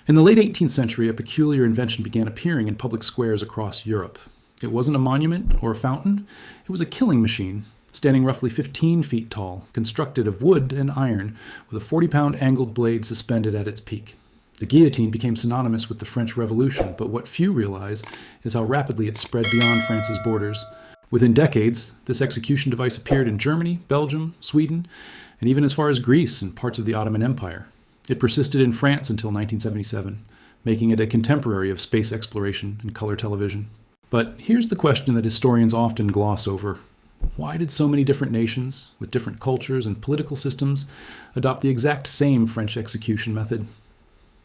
In the late 18th century, a peculiar invention began appearing in public squares across Europe. It wasn't a monument or a fountain. It was a killing machine, standing roughly 15 feet tall, constructed of wood and iron, with a 40-pound angled blade suspended at its peak. The guillotine became synonymous with the French Revolution, but what few realize is how rapidly it spread beyond France's borders. Within decades, this execution device appeared in Germany, Belgium, Sweden, and even as far as Greece and parts of the Ottoman Empire. It persisted in France until 1977, making it a contemporary of space exploration and color television. But here's the question that historians often gloss over. Why did so many different nations, with different cultures and political systems, adopt the exact same French execution method?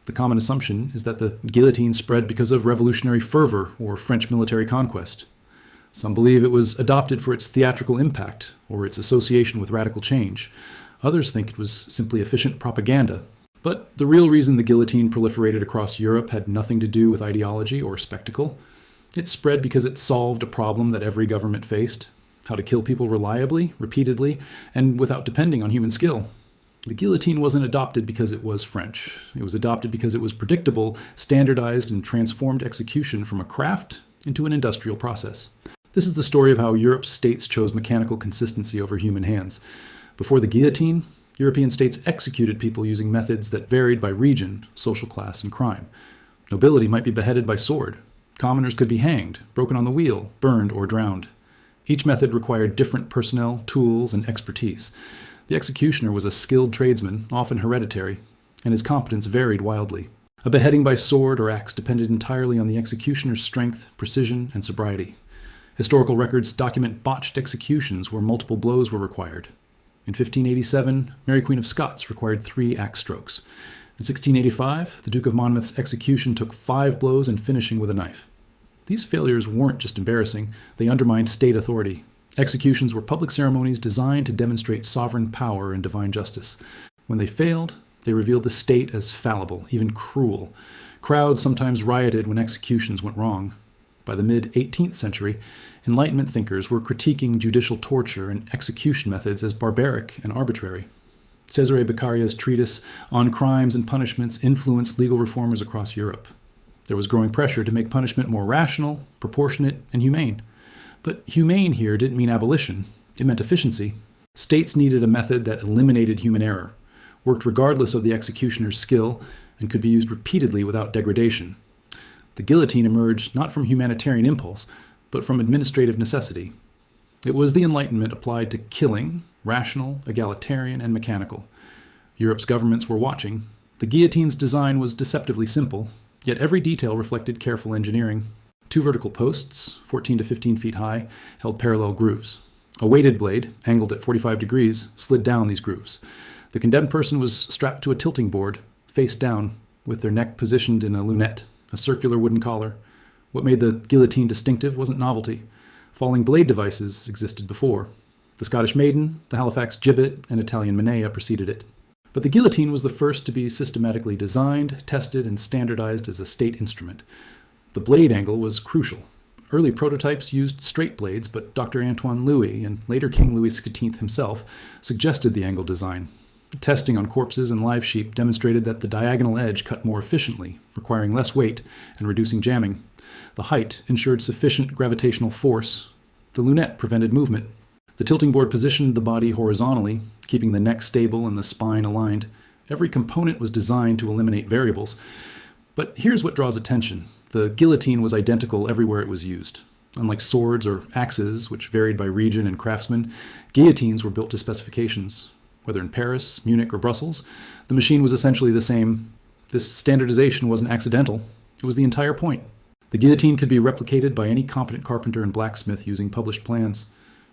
The common assumption is that the guillotine spread because of revolutionary fervor or French military conquest. Some believe it was adopted for its theatrical impact or its association with radical change. Others think it was simply efficient propaganda. But the real reason the guillotine proliferated across Europe had nothing to do with ideology or spectacle. It spread because it solved a problem that every government faced: how to kill people reliably, repeatedly, and without depending on human skill. The guillotine wasn't adopted because it was French. It was adopted because it was predictable, standardized, and transformed execution from a craft into an industrial process. This is the story of how Europe's states chose mechanical consistency over human hands. Before the guillotine, European states executed people using methods that varied by region, social class, and crime. Nobility might be beheaded by sword. Commoners could be hanged, broken on the wheel, burned, or drowned. Each method required different personnel, tools, and expertise. The executioner was a skilled tradesman, often hereditary, and his competence varied wildly. A beheading by sword or axe depended entirely on the executioner's strength, precision, and sobriety. Historical records document botched executions where multiple blows were required. In 1587, Mary Queen of Scots required 3 axe strokes. In 1685, the Duke of Monmouth's execution took 5 blows and finishing with a knife. These failures weren't just embarrassing, they undermined state authority. Executions were public ceremonies designed to demonstrate sovereign power and divine justice. When they failed, they revealed the state as fallible, even cruel. Crowds sometimes rioted when executions went wrong. By the mid-18th century, Enlightenment thinkers were critiquing judicial torture and execution methods as barbaric and arbitrary. Cesare Beccaria's treatise on crimes and punishments influenced legal reformers across Europe. There was growing pressure to make punishment more rational, proportionate, and humane. But humane here didn't mean abolition. It meant efficiency. States needed a method that eliminated human error, worked regardless of the executioner's skill, and could be used repeatedly without degradation. The guillotine emerged not from humanitarian impulse, but from administrative necessity. It was the Enlightenment applied to killing, rational, egalitarian, and mechanical. Europe's governments were watching. The guillotine's design was deceptively simple, yet every detail reflected careful engineering. 2 vertical posts, 14 to 15 feet high, held parallel grooves. A weighted blade, angled at 45 degrees, slid down these grooves. The condemned person was strapped to a tilting board, face down, with their neck positioned in a lunette, a circular wooden collar. What made the guillotine distinctive wasn't novelty. Falling blade devices existed before. The Scottish maiden, the Halifax gibbet, and Italian manea preceded it. But the guillotine was the first to be systematically designed, tested, and standardized as a state instrument. The blade angle was crucial. Early prototypes used straight blades, but Dr. Antoine Louis, and later King Louis XV himself, suggested the angle design. Testing on corpses and live sheep demonstrated that the diagonal edge cut more efficiently, requiring less weight and reducing jamming. The height ensured sufficient gravitational force. The lunette prevented movement. The tilting board positioned the body horizontally, keeping the neck stable and the spine aligned. Every component was designed to eliminate variables. But here's what draws attention. The guillotine was identical everywhere it was used. Unlike swords or axes, which varied by region and craftsman, guillotines were built to specifications. Whether in Paris, Munich, or Brussels, the machine was essentially the same. This standardization wasn't accidental. It was the entire point. The guillotine could be replicated by any competent carpenter and blacksmith using published plans.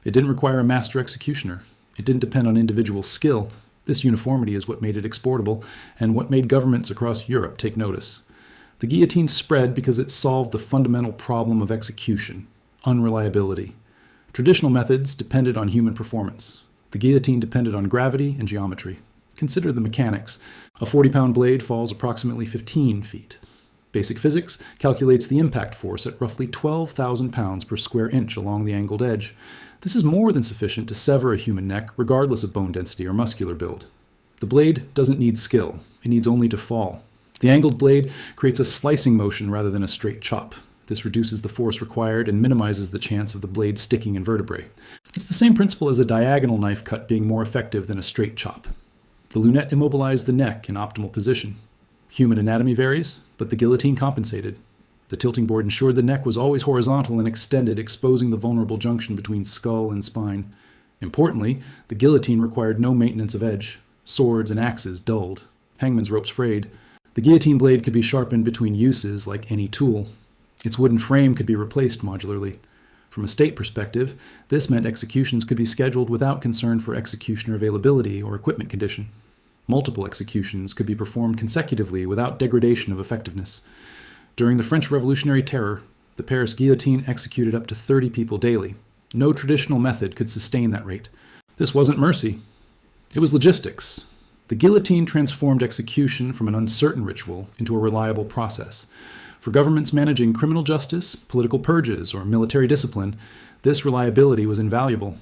It didn't require a master executioner. It didn't depend on individual skill. This uniformity is what made it exportable and what made governments across Europe take notice. The guillotine spread because it solved the fundamental problem of execution: unreliability. Traditional methods depended on human performance. The guillotine depended on gravity and geometry. Consider the mechanics. A 40-pound blade falls approximately 15 feet. Basic physics calculates the impact force at roughly 12,000 pounds per square inch along the angled edge. This is more than sufficient to sever a human neck, regardless of bone density or muscular build. The blade doesn't need skill. It needs only to fall. The angled blade creates a slicing motion rather than a straight chop. This reduces the force required and minimizes the chance of the blade sticking in vertebrae. It's the same principle as a diagonal knife cut being more effective than a straight chop. The lunette immobilized the neck in optimal position. Human anatomy varies, but the guillotine compensated. The tilting board ensured the neck was always horizontal and extended, exposing the vulnerable junction between skull and spine. Importantly, the guillotine required no maintenance of edge. Swords and axes dulled. Hangman's ropes frayed. The guillotine blade could be sharpened between uses like any tool. Its wooden frame could be replaced modularly. From a state perspective, this meant executions could be scheduled without concern for executioner availability or equipment condition. Multiple executions could be performed consecutively without degradation of effectiveness. During the French Revolutionary Terror, the Paris guillotine executed up to 30 people daily. No traditional method could sustain that rate. This wasn't mercy. It was logistics. The guillotine transformed execution from an uncertain ritual into a reliable process. For governments managing criminal justice, political purges, or military discipline, this reliability was invaluable.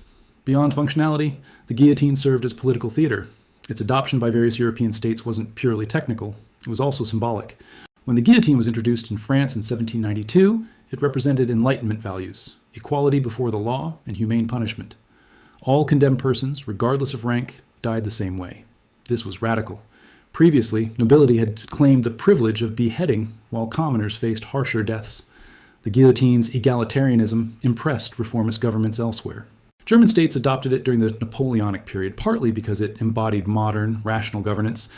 Beyond functionality, the guillotine served as political theater. Its adoption by various European states wasn't purely technical. It was also symbolic. When the guillotine was introduced in France in 1792, it represented Enlightenment values, equality before the law and humane punishment. All condemned persons, regardless of rank, died the same way. This was radical. Previously, nobility had claimed the privilege of beheading, while commoners faced harsher deaths. The guillotine's egalitarianism impressed reformist governments elsewhere. German states adopted it during the Napoleonic period, partly because it embodied modern, rational governance.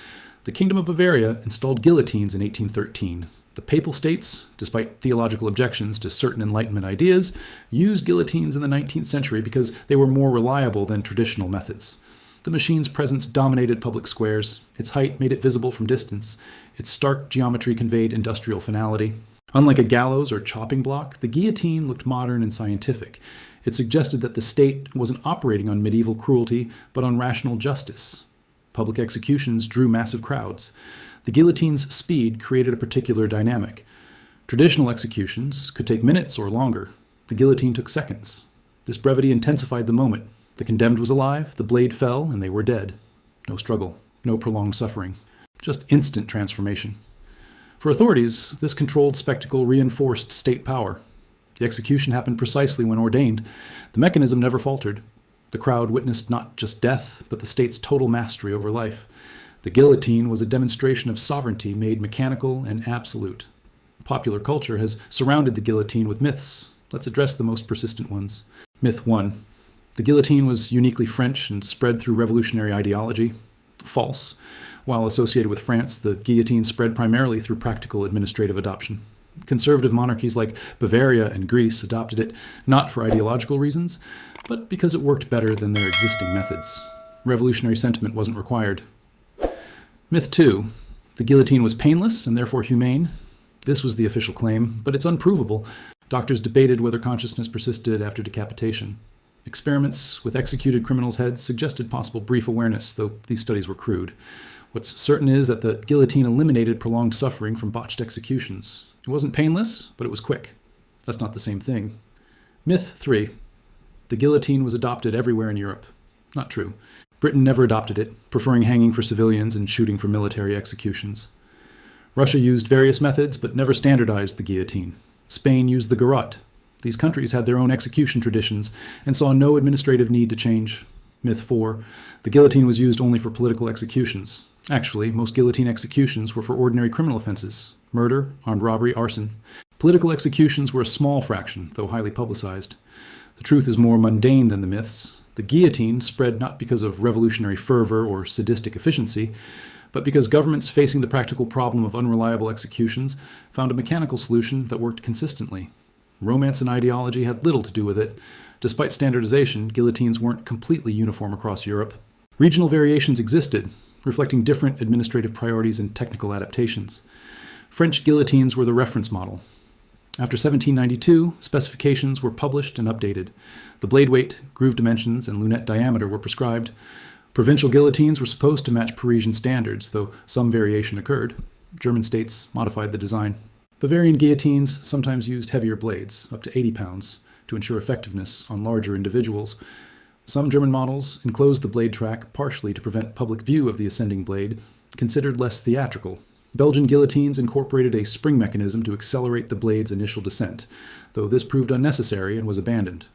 The Kingdom of Bavaria installed guillotines in 1813. The Papal States, despite theological objections to certain Enlightenment ideas, used guillotines in the 19th century because they were more reliable than traditional methods. The machine's presence dominated public squares. Its height made it visible from distance. Its stark geometry conveyed industrial finality. Unlike a gallows or chopping block, the guillotine looked modern and scientific. It suggested that the state wasn't operating on medieval cruelty, but on rational justice. Public executions drew massive crowds. The guillotine's speed created a particular dynamic. Traditional executions could take minutes or longer. The guillotine took seconds. This brevity intensified the moment. The condemned was alive, the blade fell, and they were dead. No struggle, no prolonged suffering, just instant transformation. For authorities, this controlled spectacle reinforced state power. The execution happened precisely when ordained. The mechanism never faltered. The crowd witnessed not just death, but the state's total mastery over life. The guillotine was a demonstration of sovereignty made mechanical and absolute. Popular culture has surrounded the guillotine with myths. Let's address the most persistent ones. Myth 1. The guillotine was uniquely French and spread through revolutionary ideology. False. While associated with France, the guillotine spread primarily through practical administrative adoption. Conservative monarchies like Bavaria and Greece adopted it not for ideological reasons, but because it worked better than their existing methods. Revolutionary sentiment wasn't required. Myth 2. The guillotine was painless and therefore humane. This was the official claim, but it's unprovable. Doctors debated whether consciousness persisted after decapitation. Experiments with executed criminals' heads suggested possible brief awareness, though these studies were crude. What's certain is that the guillotine eliminated prolonged suffering from botched executions. It wasn't painless, but it was quick. That's not the same thing. Myth 3. The guillotine was adopted everywhere in Europe. Not true. Britain never adopted it, preferring hanging for civilians and shooting for military executions. Russia used various methods, but never standardized the guillotine. Spain used the garrote. These countries had their own execution traditions and saw no administrative need to change. Myth 4. The guillotine was used only for political executions. Actually, most guillotine executions were for ordinary criminal offenses: murder, armed robbery, arson. Political executions were a small fraction, though highly publicized. The truth is more mundane than the myths. The guillotine spread not because of revolutionary fervor or sadistic efficiency, but because governments facing the practical problem of unreliable executions found a mechanical solution that worked consistently. Romance and ideology had little to do with it. Despite standardization, guillotines weren't completely uniform across Europe. Regional variations existed, reflecting different administrative priorities and technical adaptations. French guillotines were the reference model. After 1792, specifications were published and updated. The blade weight, groove dimensions, and lunette diameter were prescribed. Provincial guillotines were supposed to match Parisian standards, though some variation occurred. German states modified the design. Bavarian guillotines sometimes used heavier blades, up to 80 pounds, to ensure effectiveness on larger individuals. Some German models enclosed the blade track partially to prevent public view of the ascending blade, considered less theatrical. Belgian guillotines incorporated a spring mechanism to accelerate the blade's initial descent, though this proved unnecessary and was abandoned.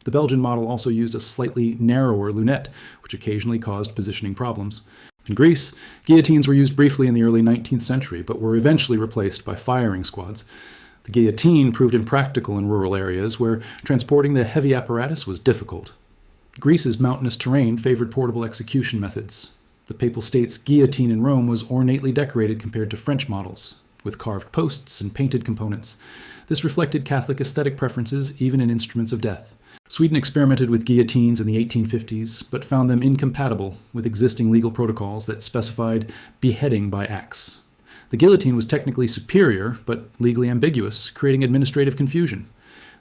The Belgian model also used a slightly narrower lunette, which occasionally caused positioning problems. In Greece, guillotines were used briefly in the early 19th century, but were eventually replaced by firing squads. The guillotine proved impractical in rural areas where transporting the heavy apparatus was difficult. Greece's mountainous terrain favored portable execution methods. The Papal States guillotine in Rome was ornately decorated compared to French models, with carved posts and painted components. This reflected Catholic aesthetic preferences even in instruments of death. Sweden experimented with guillotines in the 1850s, but found them incompatible with existing legal protocols that specified beheading by axe. The guillotine was technically superior, but legally ambiguous, creating administrative confusion.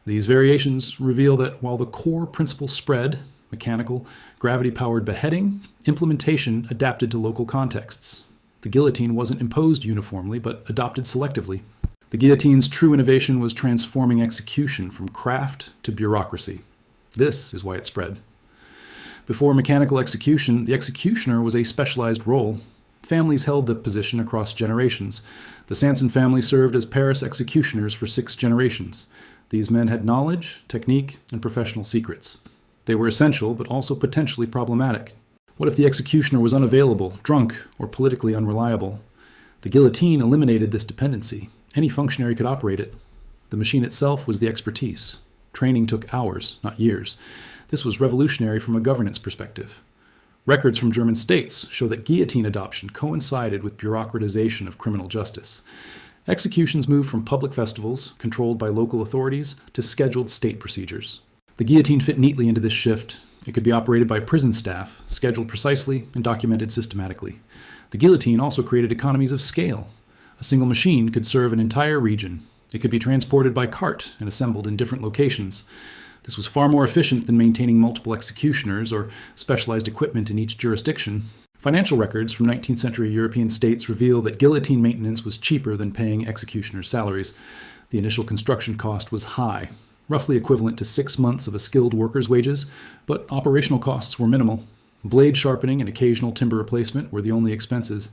These variations reveal that while the core principle spread, mechanical, gravity-powered beheading, implementation adapted to local contexts. The guillotine wasn't imposed uniformly, but adopted selectively. The guillotine's true innovation was transforming execution from craft to bureaucracy. This is why it spread. Before mechanical execution, the executioner was a specialized role. Families held the position across generations. The Sanson family served as Paris executioners for 6 generations. These men had knowledge, technique, and professional secrets. They were essential, but also potentially problematic. What if the executioner was unavailable, drunk, or politically unreliable? The guillotine eliminated this dependency. Any functionary could operate it. The machine itself was the expertise. Training took hours, not years. This was revolutionary from a governance perspective. Records from German states show that guillotine adoption coincided with bureaucratization of criminal justice. Executions moved from public festivals, controlled by local authorities, to scheduled state procedures. The guillotine fit neatly into this shift. It could be operated by prison staff, scheduled precisely and documented systematically. The guillotine also created economies of scale. A single machine could serve an entire region. It could be transported by cart and assembled in different locations. This was far more efficient than maintaining multiple executioners or specialized equipment in each jurisdiction. Financial records from 19th century European states reveal that guillotine maintenance was cheaper than paying executioners' salaries. The initial construction cost was high, roughly equivalent to 6 months of a skilled worker's wages, but operational costs were minimal. Blade sharpening and occasional timber replacement were the only expenses.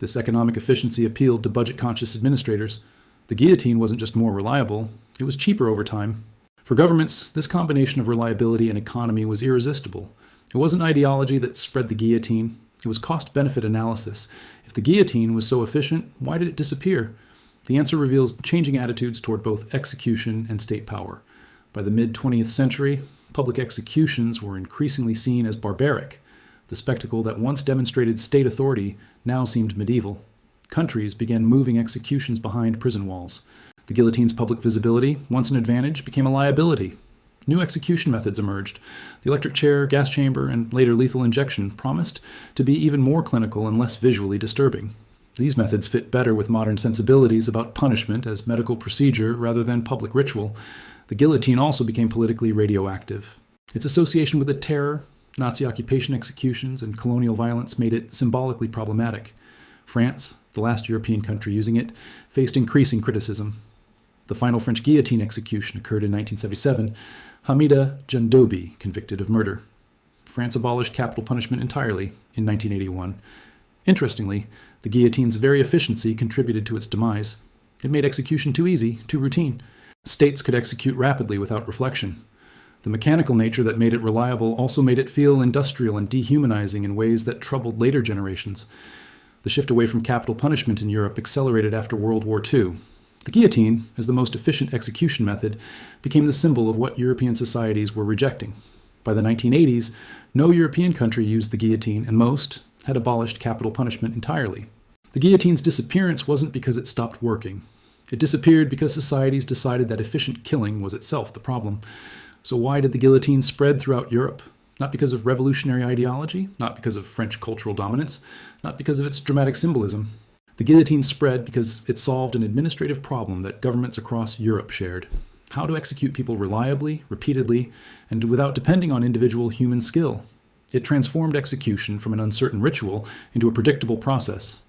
This economic efficiency appealed to budget-conscious administrators. The guillotine wasn't just more reliable, it was cheaper over time. For governments, this combination of reliability and economy was irresistible. It wasn't ideology that spread the guillotine, it was cost-benefit analysis. If the guillotine was so efficient, why did it disappear? The answer reveals changing attitudes toward both execution and state power. By the mid-20th century, public executions were increasingly seen as barbaric. The spectacle that once demonstrated state authority now seemed medieval. Countries began moving executions behind prison walls. The guillotine's public visibility, once an advantage, became a liability. New execution methods emerged. The electric chair, gas chamber, and later lethal injection promised to be even more clinical and less visually disturbing. These methods fit better with modern sensibilities about punishment as medical procedure rather than public ritual. The guillotine also became politically radioactive. Its association with the terror, Nazi occupation executions, and colonial violence made it symbolically problematic. France, the last European country using it, faced increasing criticism. The final French guillotine execution occurred in 1977. Hamida Jandobi convicted of murder. France abolished capital punishment entirely in 1981. Interestingly, the guillotine's very efficiency contributed to its demise. It made execution too easy, too routine. States could execute rapidly without reflection. The mechanical nature that made it reliable also made it feel industrial and dehumanizing in ways that troubled later generations. The shift away from capital punishment in Europe accelerated after World War II. The guillotine, as the most efficient execution method, became the symbol of what European societies were rejecting. By the 1980s, no European country used the guillotine, and most had abolished capital punishment entirely. The guillotine's disappearance wasn't because it stopped working. It disappeared because societies decided that efficient killing was itself the problem. So why did the guillotine spread throughout Europe? Not because of revolutionary ideology, not because of French cultural dominance, not because of its dramatic symbolism. The guillotine spread because it solved an administrative problem that governments across Europe shared: how to execute people reliably, repeatedly, and without depending on individual human skill. It transformed execution from an uncertain ritual into a predictable process.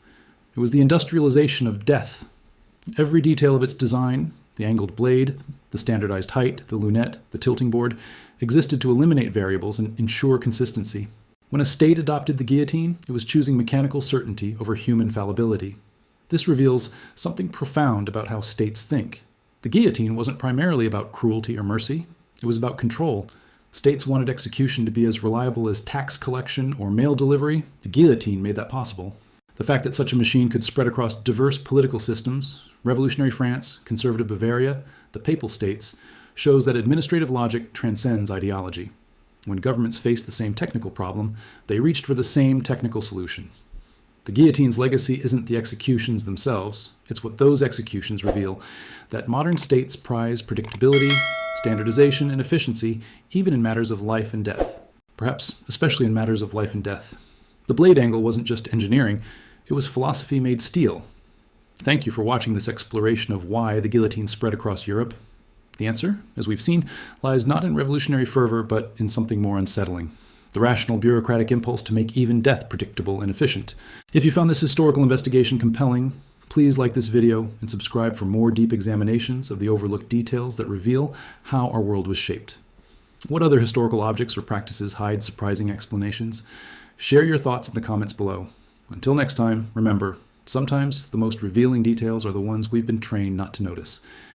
It was the industrialization of death. Every detail of its design, the angled blade, the standardized height, the lunette, the tilting board, existed to eliminate variables and ensure consistency. When a state adopted the guillotine, it was choosing mechanical certainty over human fallibility. This reveals something profound about how states think. The guillotine wasn't primarily about cruelty or mercy. It was about control. States wanted execution to be as reliable as tax collection or mail delivery. The guillotine made that possible. The fact that such a machine could spread across diverse political systems, revolutionary France, conservative Bavaria, the Papal States, shows that administrative logic transcends ideology. When governments faced the same technical problem, they reached for the same technical solution. The guillotine's legacy isn't the executions themselves, it's what those executions reveal, that modern states prize predictability, standardization, and efficiency, even in matters of life and death. Perhaps especially in matters of life and death. The blade angle wasn't just engineering, it was philosophy made steel. Thank you for watching this exploration of why the guillotine spread across Europe. The answer, as we've seen, lies not in revolutionary fervor, but in something more unsettling. The rational bureaucratic impulse to make even death predictable and efficient. If you found this historical investigation compelling, please like this video and subscribe for more deep examinations of the overlooked details that reveal how our world was shaped. What other historical objects or practices hide surprising explanations? Share your thoughts in the comments below. Until next time, remember, sometimes the most revealing details are the ones we've been trained not to notice.